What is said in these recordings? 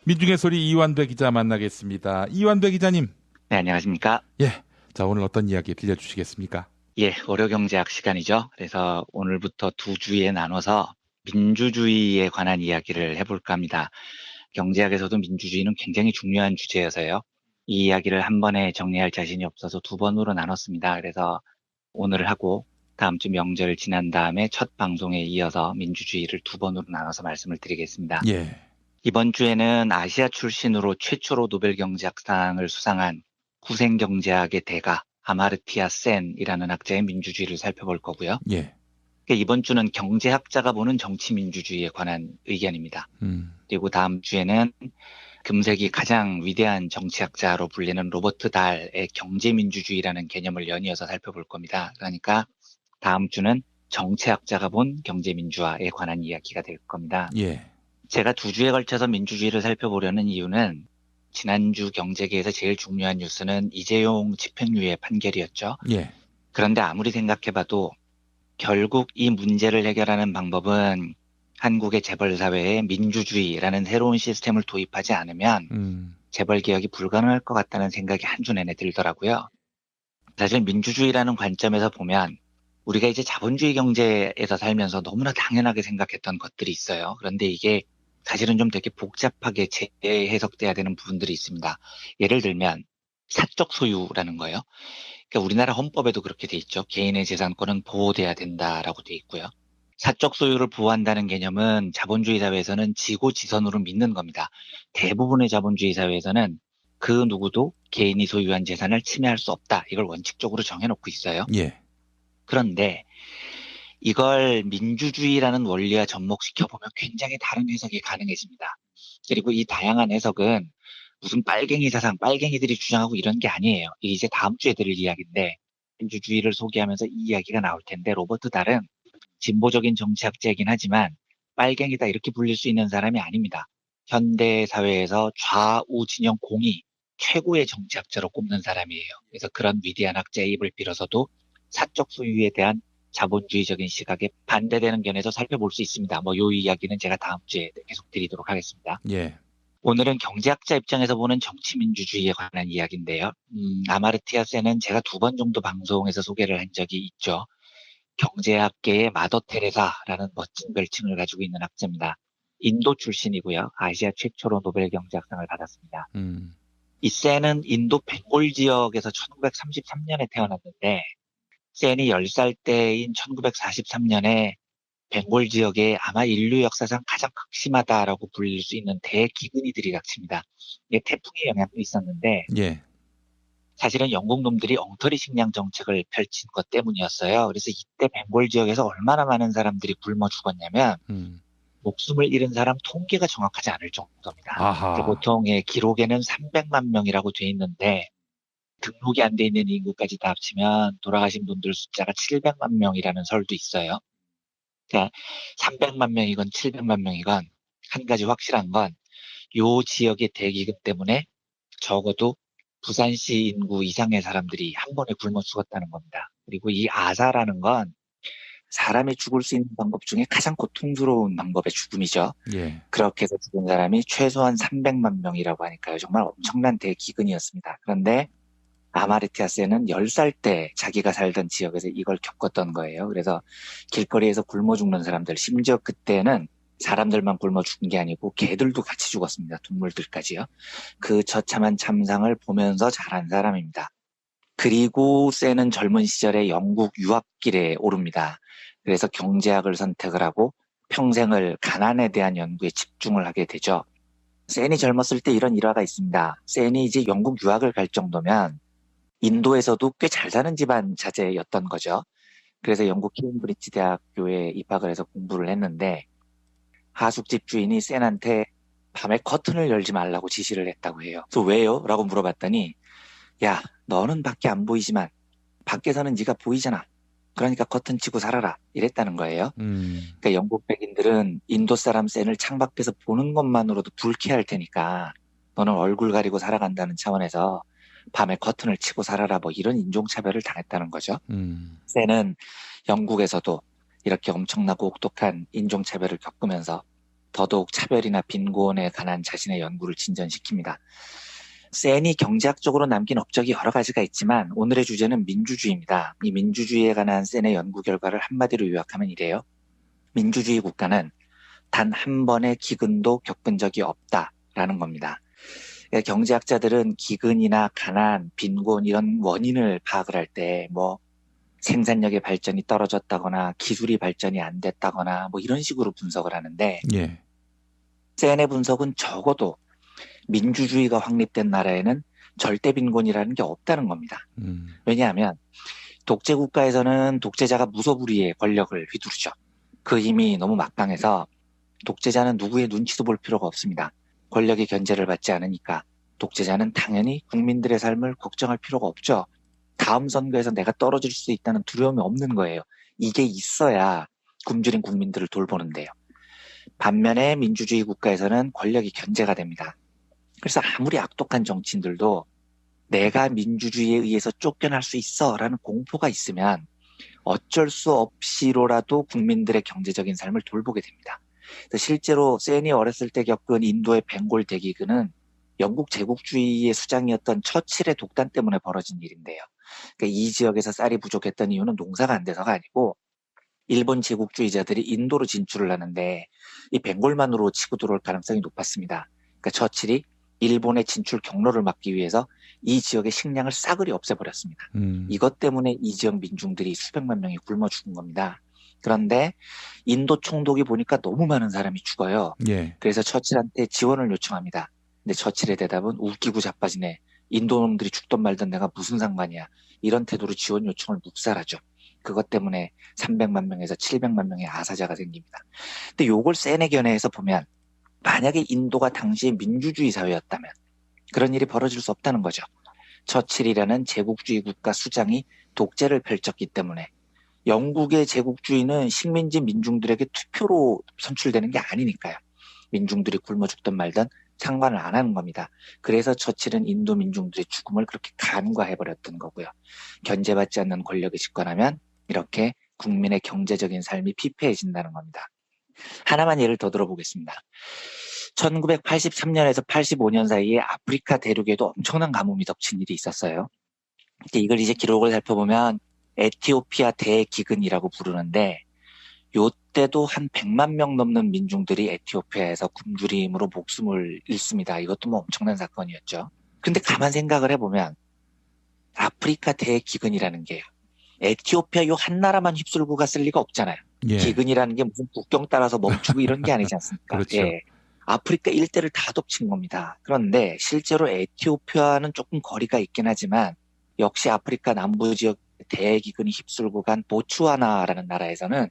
민중의 소리 이완배 기자 만나겠습니다. 이완배 기자님. 네, 안녕하십니까? 예. 자, 오늘 어떤 이야기 들려주시겠습니까? 예, 월요경제학 시간이죠. 그래서 오늘부터 두 주에 나눠서 민주주의에 관한 이야기를 해볼까 합니다. 경제학에서도 민주주의는 굉장히 중요한 주제여서요. 이 이야기를 한 번에 정리할 자신이 없어서 두 번으로 나눴습니다. 그래서 오늘 하고 다음 주 명절 지난 다음에 첫 방송에 이어서 민주주의를 두 번으로 나눠서 말씀을 드리겠습니다. 예. 이번 주에는 아시아 출신으로 최초로 노벨 경제학상을 수상한 구생경제학의 대가 아마르티아 센이라는 학자의 민주주의를 살펴볼 거고요. 예. 이번 주는 경제학자가 보는 정치민주주의에 관한 의견입니다. 그리고 다음 주에는 금세기 가장 위대한 정치학자로 불리는 로버트 달의 경제민주주의라는 개념을 연이어서 살펴볼 겁니다. 그러니까 다음 주는 정치학자가 본 경제민주화에 관한 이야기가 될 겁니다. 예. 제가 두 주에 걸쳐서 민주주의를 살펴보려는 이유는 지난주 경제계에서 제일 중요한 뉴스는 이재용 집행유예 판결이었죠. 예. 그런데 아무리 생각해봐도 결국 이 문제를 해결하는 방법은 한국의 재벌사회에 민주주의라는 새로운 시스템을 도입하지 않으면 재벌개혁이 불가능할 것 같다는 생각이 한 주 내내 들더라고요. 사실 민주주의라는 관점에서 보면 우리가 이제 자본주의 경제에서 살면서 너무나 당연하게 생각했던 것들이 있어요. 그런데 이게 사실은 좀 되게 복잡하게 재해석돼야 되는 부분들이 있습니다. 예를 들면 사적 소유라는 거예요. 그러니까 우리나라 헌법에도 그렇게 돼 있죠. 개인의 재산권은 보호돼야 된다라고 돼 있고요. 사적 소유를 보호한다는 개념은 자본주의 사회에서는 지고지선으로 믿는 겁니다. 대부분의 자본주의 사회에서는 그 누구도 개인이 소유한 재산을 침해할 수 없다. 이걸 원칙적으로 정해놓고 있어요. 예. 그런데 이걸 민주주의라는 원리와 접목시켜보면 굉장히 다른 해석이 가능해집니다. 그리고 이 다양한 해석은 무슨 빨갱이 사상, 빨갱이들이 주장하고 이런 게 아니에요. 이게 이제 다음 주에 들을 이야기인데 민주주의를 소개하면서 이 이야기가 나올 텐데 로버트 달은 진보적인 정치학자이긴 하지만 빨갱이다 이렇게 불릴 수 있는 사람이 아닙니다. 현대 사회에서 좌우 진영 공이 최고의 정치학자로 꼽는 사람이에요. 그래서 그런 위대한 학자의 입을 빌어서도 사적 소유에 대한 자본주의적인 시각에 반대되는 견해도 살펴볼 수 있습니다. 요 이야기는 제가 다음 주에 계속 드리도록 하겠습니다. 예. 오늘은 경제학자 입장에서 보는 정치민주주의에 관한 이야기인데요. 아마르티아 센은 제가 두 번 정도 방송에서 소개를 한 적이 있죠. 경제학계의 마더 테레사라는 멋진 별칭을 가지고 있는 학자입니다. 인도 출신이고요. 아시아 최초로 노벨 경제학상을 받았습니다. 이 센은 인도 벵골 지역에서 1933년에 태어났는데 센이 10살 때인 1943년에 벵골 지역에 아마 인류 역사상 가장 극심하다라고 불릴 수 있는 대기근이 들이닥칩니다. 이게 태풍의 영향도 있었는데 예. 사실은 영국 놈들이 엉터리 식량 정책을 펼친 것 때문이었어요. 그래서 이때 벵골 지역에서 얼마나 많은 사람들이 굶어 죽었냐면 목숨을 잃은 사람 통계가 정확하지 않을 정도입니다. 아하. 보통 기록에는 300만 명이라고 돼 있는데 등록이 안 돼 있는 인구까지 다 합치면 돌아가신 분들 숫자가 700만 명이라는 설도 있어요. 그러니까 300만 명이건 700만 명이건 한 가지 확실한 건 요 지역의 대기근 때문에 적어도 부산시 인구 이상의 사람들이 한 번에 굶어 죽었다는 겁니다. 그리고 이 아사라는 건 사람이 죽을 수 있는 방법 중에 가장 고통스러운 방법의 죽음이죠. 예. 그렇게 해서 죽은 사람이 최소한 300만 명이라고 하니까요. 정말 엄청난 대기근이었습니다. 그런데 아마르티아 센은 10살 때 자기가 살던 지역에서 이걸 겪었던 거예요. 그래서 길거리에서 굶어 죽는 사람들, 심지어 그때는 사람들만 굶어 죽은 게 아니고 개들도 같이 죽었습니다. 동물들까지요. 그 처참한 참상을 보면서 자란 사람입니다. 그리고 센은 젊은 시절에 영국 유학길에 오릅니다. 그래서 경제학을 선택을 하고 평생을 가난에 대한 연구에 집중을 하게 되죠. 센이 젊었을 때 이런 일화가 있습니다. 센이 이제 영국 유학을 갈 정도면 인도에서도 꽤 잘 사는 집안 자제였던 거죠. 그래서 영국 케임브리지 대학교에 입학을 해서 공부를 했는데 하숙집 주인이 센한테 밤에 커튼을 열지 말라고 지시를 했다고 해요. 그래서 왜요? 라고 물어봤더니 야, 너는 밖에 안 보이지만 밖에서는 네가 보이잖아. 그러니까 커튼 치고 살아라. 이랬다는 거예요. 그러니까 영국 백인들은 인도 사람 센을 창밖에서 보는 것만으로도 불쾌할 테니까 너는 얼굴 가리고 살아간다는 차원에서 밤에 커튼을 치고 살아라 이런 인종차별을 당했다는 거죠. 센은 영국에서도 이렇게 엄청나고 혹독한 인종차별을 겪으면서 더더욱 차별이나 빈곤에 관한 자신의 연구를 진전시킵니다. 센이 경제학적으로 남긴 업적이 여러 가지가 있지만 오늘의 주제는 민주주의입니다. 이 민주주의에 관한 센의 연구 결과를 한마디로 요약하면 이래요. 민주주의 국가는 단 한 번의 기근도 겪은 적이 없다라는 겁니다. 경제학자들은 기근이나 가난, 빈곤 이런 원인을 파악을 할 때 생산력의 발전이 떨어졌다거나 기술이 발전이 안 됐다거나 이런 식으로 분석을 하는데 예. 센의 분석은 적어도 민주주의가 확립된 나라에는 절대 빈곤이라는 게 없다는 겁니다. 왜냐하면 독재 국가에서는 독재자가 무소불위의 권력을 휘두르죠. 그 힘이 너무 막강해서 독재자는 누구의 눈치도 볼 필요가 없습니다. 권력의 견제를 받지 않으니까 독재자는 당연히 국민들의 삶을 걱정할 필요가 없죠. 다음 선거에서 내가 떨어질 수 있다는 두려움이 없는 거예요. 이게 있어야 굶주린 국민들을 돌보는데요. 반면에 민주주의 국가에서는 권력이 견제가 됩니다. 그래서 아무리 악독한 정치인들도 내가 민주주의에 의해서 쫓겨날 수 있어라는 공포가 있으면 어쩔 수 없이로라도 국민들의 경제적인 삶을 돌보게 됩니다. 실제로 센이 어렸을 때 겪은 인도의 벵골 대기근은 영국 제국주의의 수장이었던 처칠의 독단 때문에 벌어진 일인데요. 그러니까 이 지역에서 쌀이 부족했던 이유는 농사가 안 돼서가 아니고 일본 제국주의자들이 인도로 진출을 하는데 이 벵골만으로 치고 들어올 가능성이 높았습니다. 그러니까 처칠이 일본의 진출 경로를 막기 위해서 이 지역의 식량을 싸그리 없애버렸습니다. 이것 때문에 이 지역 민중들이 수백만 명이 굶어 죽은 겁니다. 그런데 인도 총독이 보니까 너무 많은 사람이 죽어요. 예. 그래서 처칠한테 지원을 요청합니다. 근데 처칠의 대답은 웃기고 자빠지네. 인도 놈들이 죽든 말든 내가 무슨 상관이야. 이런 태도로 지원 요청을 묵살하죠. 그것 때문에 300만 명에서 700만 명의 아사자가 생깁니다. 근데 요걸 센의 견해에서 보면 만약에 인도가 당시에 민주주의 사회였다면 그런 일이 벌어질 수 없다는 거죠. 처칠이라는 제국주의 국가 수장이 독재를 펼쳤기 때문에 영국의 제국주의는 식민지 민중들에게 투표로 선출되는 게 아니니까요. 민중들이 굶어 죽든 말든 상관을 안 하는 겁니다. 그래서 처칠은 인도 민중들의 죽음을 그렇게 간과해버렸던 거고요. 견제받지 않는 권력이 집권하면 이렇게 국민의 경제적인 삶이 피폐해진다는 겁니다. 하나만 예를 더 들어보겠습니다. 1983년에서 85년 사이에 아프리카 대륙에도 엄청난 가뭄이 덮친 일이 있었어요. 이걸 이제 기록을 살펴보면 에티오피아 대기근이라고 부르는데 요때도 한 100만 명 넘는 민중들이 에티오피아에서 굶주림으로 목숨을 잃습니다. 이것도 엄청난 사건이었죠. 근데 가만 생각을 해보면 아프리카 대기근이라는 게요. 에티오피아 요 한 나라만 휩쓸고 갔을 리가 없잖아요. 예. 기근이라는 게 무슨 국경 따라서 멈추고 이런 게 아니지 않습니까? 그렇죠. 예. 아프리카 일대를 다 덮친 겁니다. 그런데 실제로 에티오피아는 조금 거리가 있긴 하지만 역시 아프리카 남부 지역 대기근이 휩쓸고 간 보츠와나라는 나라에서는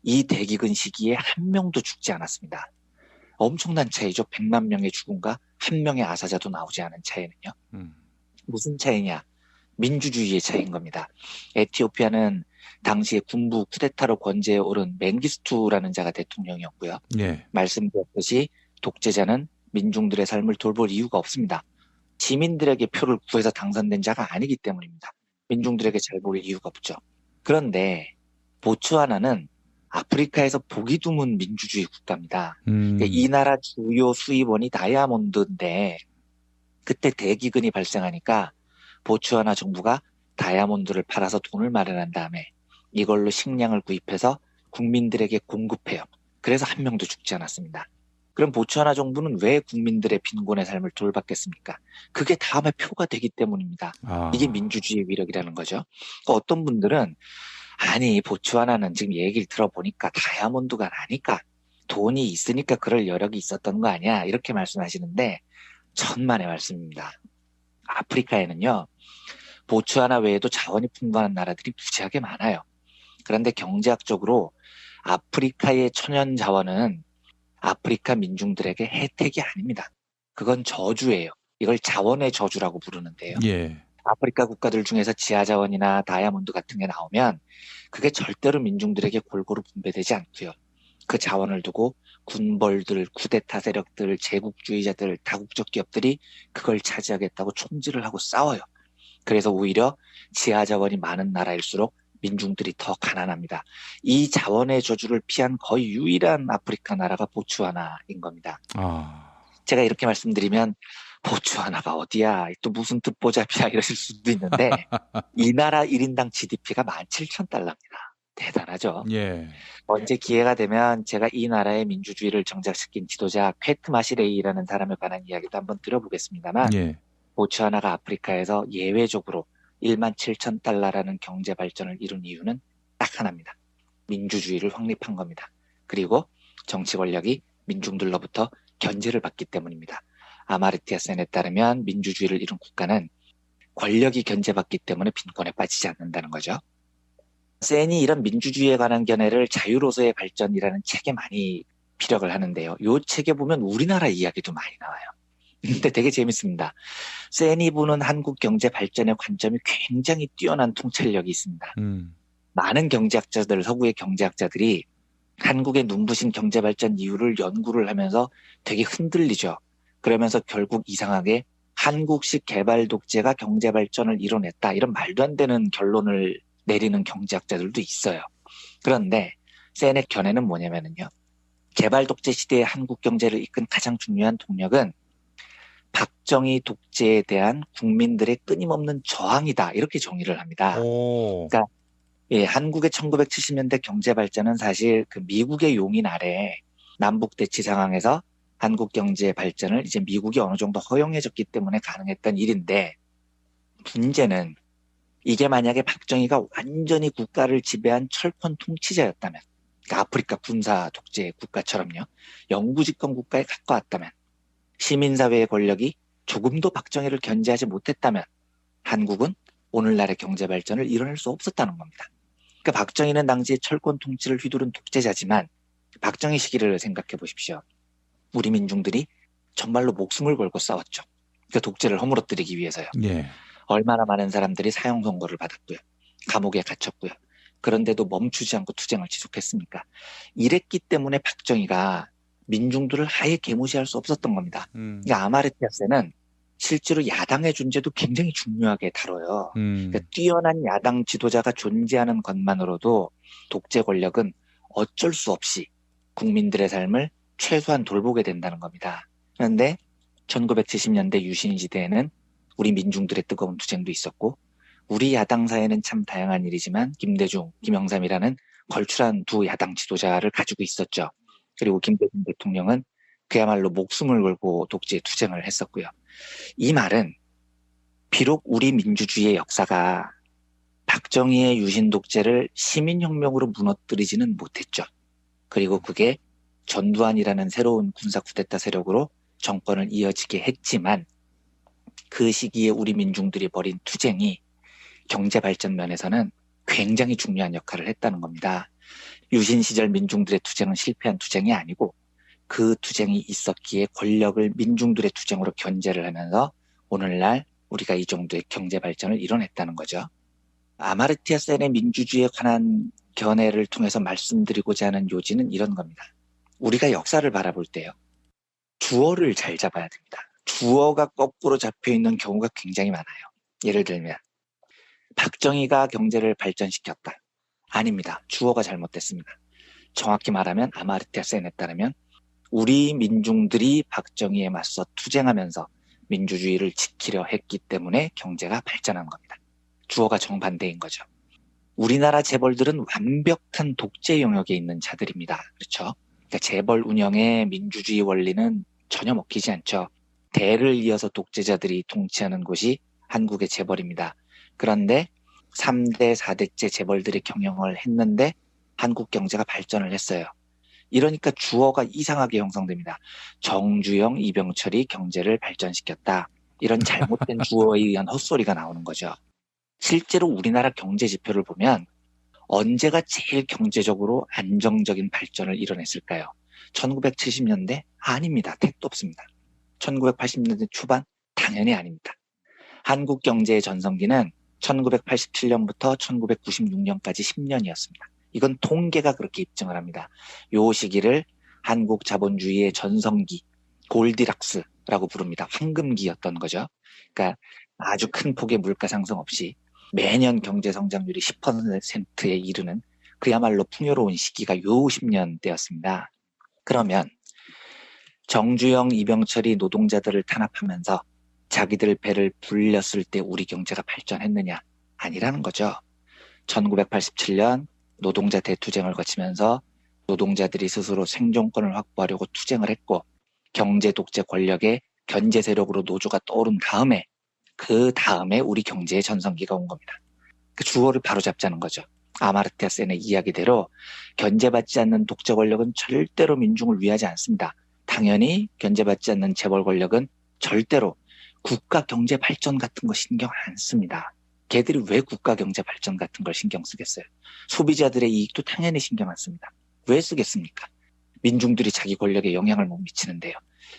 이 대기근 시기에 한 명도 죽지 않았습니다. 엄청난 차이죠. 100만 명의 죽음과 한 명의 아사자도 나오지 않은 차이는요. 무슨 차이냐? 민주주의의 차이인 겁니다. 에티오피아는 당시에 군부 쿠데타로 권제에 오른 맹기스투라는 자가 대통령이었고요. 예. 말씀드렸듯이 독재자는 민중들의 삶을 돌볼 이유가 없습니다. 시민들에게 표를 구해서 당선된 자가 아니기 때문입니다. 민중들에게 잘 보일 이유가 없죠. 그런데 보츠와나는 아프리카에서 보기 드문 민주주의 국가입니다. 그러니까 이 나라 주요 수입원이 다이아몬드인데 그때 대기근이 발생하니까 보츠와나 정부가 다이아몬드를 팔아서 돈을 마련한 다음에 이걸로 식량을 구입해서 국민들에게 공급해요. 그래서 한 명도 죽지 않았습니다. 그럼 보츠와나 정부는 왜 국민들의 빈곤의 삶을 돌봤겠습니까? 그게 다음에 표가 되기 때문입니다. 이게 민주주의의 위력이라는 거죠. 그러니까 어떤 분들은 아니 보츠와나는 지금 얘기를 들어보니까 다이아몬드가 나니까 돈이 있으니까 그럴 여력이 있었던 거 아니야 이렇게 말씀하시는데 천만의 말씀입니다. 아프리카에는요 보츠와나 외에도 자원이 풍부한 나라들이 무지하게 많아요. 그런데 경제학적으로 아프리카의 천연 자원은 아프리카 민중들에게 혜택이 아닙니다. 그건 저주예요. 이걸 자원의 저주라고 부르는데요. 예. 아프리카 국가들 중에서 지하자원이나 다이아몬드 같은 게 나오면 그게 절대로 민중들에게 골고루 분배되지 않고요. 그 자원을 두고 군벌들, 쿠데타 세력들, 제국주의자들, 다국적 기업들이 그걸 차지하겠다고 총질을 하고 싸워요. 그래서 오히려 지하자원이 많은 나라일수록 민중들이 더 가난합니다. 이 자원의 저주를 피한 거의 유일한 아프리카 나라가 보츠와나인 겁니다. 제가 이렇게 말씀드리면 보츠와나가 어디야? 또 무슨 듣보잡이야? 이러실 수도 있는데 이 나라 1인당 GDP가 17,000달러입니다. 대단하죠? 예. 언제 기회가 되면 제가 이 나라의 민주주의를 정착시킨 지도자 퀘트 마시레이라는 사람에 관한 이야기도 한번 드려보겠습니다만 예. 보츠와나가 아프리카에서 예외적으로 17,000달러라는 경제 발전을 이룬 이유는 딱 하나입니다. 민주주의를 확립한 겁니다. 그리고 정치 권력이 민중들로부터 견제를 받기 때문입니다. 아마르티아 센에 따르면 민주주의를 이룬 국가는 권력이 견제받기 때문에 빈곤에 빠지지 않는다는 거죠. 센이 이런 민주주의에 관한 견해를 자유로서의 발전이라는 책에 많이 피력을 하는데요. 이 책에 보면 우리나라 이야기도 많이 나와요. 근데 되게 재밌습니다. 센이 보는 한국 경제 발전의 관점이 굉장히 뛰어난 통찰력이 있습니다. 많은 경제학자들, 서구의 경제학자들이 한국의 눈부신 경제 발전 이유를 연구를 하면서 되게 흔들리죠. 그러면서 결국 이상하게 한국식 개발 독재가 경제 발전을 이뤄냈다. 이런 말도 안 되는 결론을 내리는 경제학자들도 있어요. 그런데 센의 견해는 뭐냐면요. 개발 독재 시대의 한국 경제를 이끈 가장 중요한 동력은 박정희 독재에 대한 국민들의 끊임없는 저항이다. 이렇게 정의를 합니다. 그러니까 한국의 1970년대 경제 발전은 사실 그 미국의 용인 아래 남북 대치 상황에서 한국 경제 발전을 이제 미국이 어느 정도 허용해줬기 때문에 가능했던 일인데 문제는 이게 만약에 박정희가 완전히 국가를 지배한 철권 통치자였다면 그러니까 아프리카 군사 독재 국가처럼요. 영구집권 국가에 가까웠다면 시민사회의 권력이 조금도 박정희를 견제하지 못했다면 한국은 오늘날의 경제 발전을 이뤄낼 수 없었다는 겁니다. 그러니까 박정희는 당시 철권 통치를 휘두른 독재자지만 박정희 시기를 생각해 보십시오. 우리 민중들이 정말로 목숨을 걸고 싸웠죠. 그 독재를 허물어뜨리기 위해서요. 예. 얼마나 많은 사람들이 사형 선고를 받았고요. 감옥에 갇혔고요. 그런데도 멈추지 않고 투쟁을 지속했습니까? 이랬기 때문에 박정희가 민중들을 아예 계무시할 수 없었던 겁니다. 그러니까 아마르티아 센은 실제로 야당의 존재도 굉장히 중요하게 다뤄요. 그러니까 뛰어난 야당 지도자가 존재하는 것만으로도 독재 권력은 어쩔 수 없이 국민들의 삶을 최소한 돌보게 된다는 겁니다. 그런데 1970년대 유신시대에는 우리 민중들의 뜨거운 투쟁도 있었고 우리 야당 사회는 참 다양한 일이지만 김대중, 김영삼이라는 걸출한 두 야당 지도자를 가지고 있었죠. 그리고 김대중 대통령은 그야말로 목숨을 걸고 독재 투쟁을 했었고요. 이 말은 비록 우리 민주주의의 역사가 박정희의 유신 독재를 시민혁명으로 무너뜨리지는 못했죠. 그리고 그게 전두환이라는 새로운 군사 쿠데타 세력으로 정권을 이어지게 했지만 그 시기에 우리 민중들이 벌인 투쟁이 경제 발전 면에서는 굉장히 중요한 역할을 했다는 겁니다. 유신 시절 민중들의 투쟁은 실패한 투쟁이 아니고 그 투쟁이 있었기에 권력을 민중들의 투쟁으로 견제를 하면서 오늘날 우리가 이 정도의 경제 발전을 이뤄냈다는 거죠. 아마르티아 센의 민주주의에 관한 견해를 통해서 말씀드리고자 하는 요지는 이런 겁니다. 우리가 역사를 바라볼 때요. 주어를 잘 잡아야 됩니다. 주어가 거꾸로 잡혀있는 경우가 굉장히 많아요. 예를 들면 박정희가 경제를 발전시켰다. 아닙니다. 주어가 잘못됐습니다. 정확히 말하면 아마르티아 센에 따르면 우리 민중들이 박정희에 맞서 투쟁하면서 민주주의를 지키려 했기 때문에 경제가 발전한 겁니다. 주어가 정반대인 거죠. 우리나라 재벌들은 완벽한 독재 영역에 있는 자들입니다. 그렇죠? 그러니까 재벌 운영의 민주주의 원리는 전혀 먹히지 않죠. 대를 이어서 독재자들이 통치하는 곳이 한국의 재벌입니다. 그런데 3대, 4대째 재벌들이 경영을 했는데 한국 경제가 발전을 했어요. 이러니까 주어가 이상하게 형성됩니다. 정주영, 이병철이 경제를 발전시켰다. 이런 잘못된 주어에 의한 헛소리가 나오는 거죠. 실제로 우리나라 경제 지표를 보면 언제가 제일 경제적으로 안정적인 발전을 이뤄냈을까요? 1970년대? 아닙니다. 택도 없습니다. 1980년대 초반? 당연히 아닙니다. 한국 경제의 전성기는 1987년부터 1996년까지 10년이었습니다. 이건 통계가 그렇게 입증을 합니다. 요 시기를 한국 자본주의의 전성기, 골디락스라고 부릅니다. 황금기였던 거죠. 그러니까 아주 큰 폭의 물가 상승 없이 매년 경제 성장률이 10%에 이르는 그야말로 풍요로운 시기가 요 10년 때였습니다. 그러면 정주영, 이병철이 노동자들을 탄압하면서 자기들 배를 불렸을 때 우리 경제가 발전했느냐? 아니라는 거죠. 1987년 노동자 대투쟁을 거치면서 노동자들이 스스로 생존권을 확보하려고 투쟁을 했고 경제 독재 권력의 견제 세력으로 노조가 떠오른 다음에 그 다음에 우리 경제의 전성기가 온 겁니다. 그 주어를 바로잡자는 거죠. 아마르티아 센의 이야기대로 견제받지 않는 독재 권력은 절대로 민중을 위하지 않습니다. 당연히 견제받지 않는 재벌 권력은 절대로 국가 경제 발전 같은 거 신경 안 씁니다. 걔들이 왜 국가 경제 발전 같은 걸 신경 쓰겠어요? 소비자들의 이익도 당연히 신경 안 씁니다. 왜 쓰겠습니까? 민중들이 자기 권력에 영향을 못 미치는데요.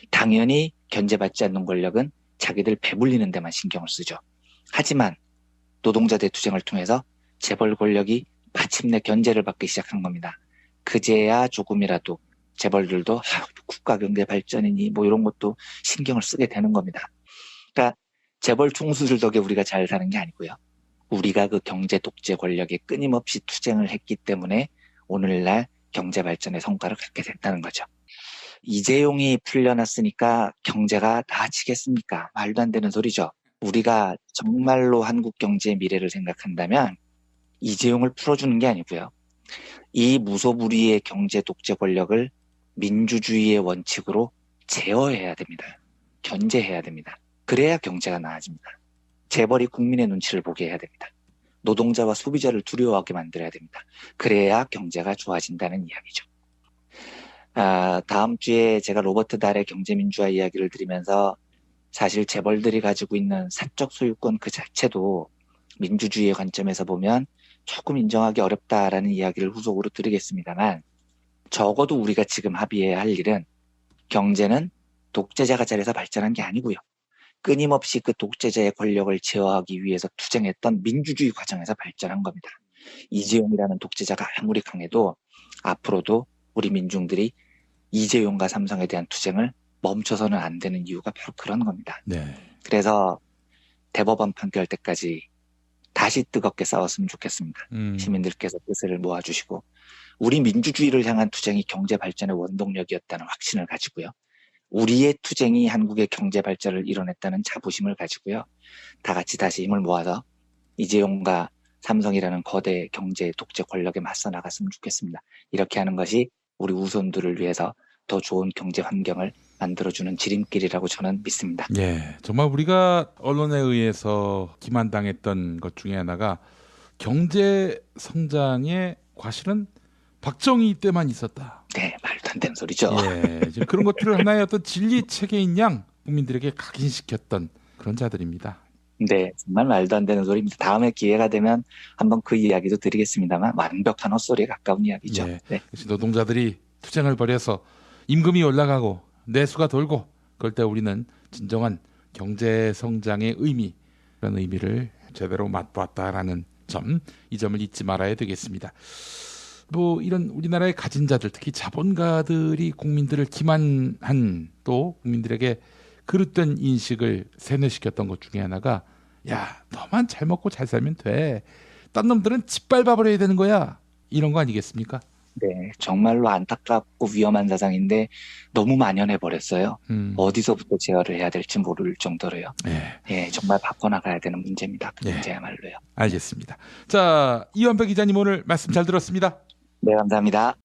당연히 견제받지 않는 권력은 자기들 배불리는 데만 신경을 쓰죠. 하지만 노동자 대투쟁을 통해서 재벌 권력이 마침내 견제를 받기 시작한 겁니다. 그제야 조금이라도 재벌들도 국가 경제 발전이니 뭐 이런 것도 신경을 쓰게 되는 겁니다. 그러니까 재벌 총수들 덕에 우리가 잘 사는 게 아니고요. 우리가 그 경제 독재 권력에 끊임없이 투쟁을 했기 때문에 오늘날 경제 발전의 성과를 갖게 됐다는 거죠. 이재용이 풀려났으니까 경제가 나아지겠습니까? 말도 안 되는 소리죠. 우리가 정말로 한국 경제의 미래를 생각한다면 이재용을 풀어주는 게 아니고요. 이 무소불위의 경제 독재 권력을 민주주의의 원칙으로 제어해야 됩니다. 견제해야 됩니다. 그래야 경제가 나아집니다. 재벌이 국민의 눈치를 보게 해야 됩니다. 노동자와 소비자를 두려워하게 만들어야 됩니다. 그래야 경제가 좋아진다는 이야기죠. 다음 주에 제가 로버트 달의 경제민주화 이야기를 드리면서 사실 재벌들이 가지고 있는 사적 소유권 그 자체도 민주주의의 관점에서 보면 조금 인정하기 어렵다라는 이야기를 후속으로 드리겠습니다만 적어도 우리가 지금 합의해야 할 일은 경제는 독재자가 잘해서 발전한 게 아니고요. 끊임없이 그 독재자의 권력을 제어하기 위해서 투쟁했던 민주주의 과정에서 발전한 겁니다. 이재용이라는 독재자가 아무리 강해도 앞으로도 우리 민중들이 이재용과 삼성에 대한 투쟁을 멈춰서는 안 되는 이유가 바로 그런 겁니다. 네. 그래서 대법원 판결 때까지 다시 뜨겁게 싸웠으면 좋겠습니다. 시민들께서 뜻을 모아주시고 우리 민주주의를 향한 투쟁이 경제 발전의 원동력이었다는 확신을 가지고요. 우리의 투쟁이 한국의 경제 발전을 이뤄냈다는 자부심을 가지고요. 다 같이 다시 힘을 모아서 이재용과 삼성이라는 거대 경제 독재 권력에 맞서 나갔으면 좋겠습니다. 이렇게 하는 것이 우리 후손들을 위해서 더 좋은 경제 환경을 만들어주는 지름길이라고 저는 믿습니다. 예, 정말 우리가 언론에 의해서 기만당했던 것 중에 하나가 경제 성장의 과실은 박정희 때만 있었다. 네, 말도 안 되는 소리죠. 예, 지금 그런 것들을 하나의 어떤 진리 체계인 양 국민들에게 각인시켰던 그런 자들입니다. 네, 정말 말도 안 되는 소리입니다. 다음에 기회가 되면 한번 그 이야기도 드리겠습니다만 완벽한 헛소리에 가까운 이야기죠. 예, 네. 노동자들이 투쟁을 벌여서 임금이 올라가고 내수가 돌고 그럴 때 우리는 진정한 경제 성장의 의미, 그런 의미를 제대로 맛보았다라는 점, 이 점을 잊지 말아야 되겠습니다. 뭐 이런 우리나라의 가진 자들, 특히 자본가들이 국민들을 기만한, 또 국민들에게 그릇된 인식을 세뇌시켰던 것 중에 하나가, 야, 너만 잘 먹고 잘 살면 돼, 딴 놈들은 짓밟아버려야 되는 거야, 이런 거 아니겠습니까? 네, 정말로 안타깝고 위험한 사상인데 너무 만연해 버렸어요. 어디서부터 제어를 해야 될지 모를 정도로요. 예, 정말 바꿔나가야 되는 문제입니다. 그 문제야말로요. 알겠습니다. 자, 이완배 기자님 오늘 말씀 잘 들었습니다. 네, 감사합니다.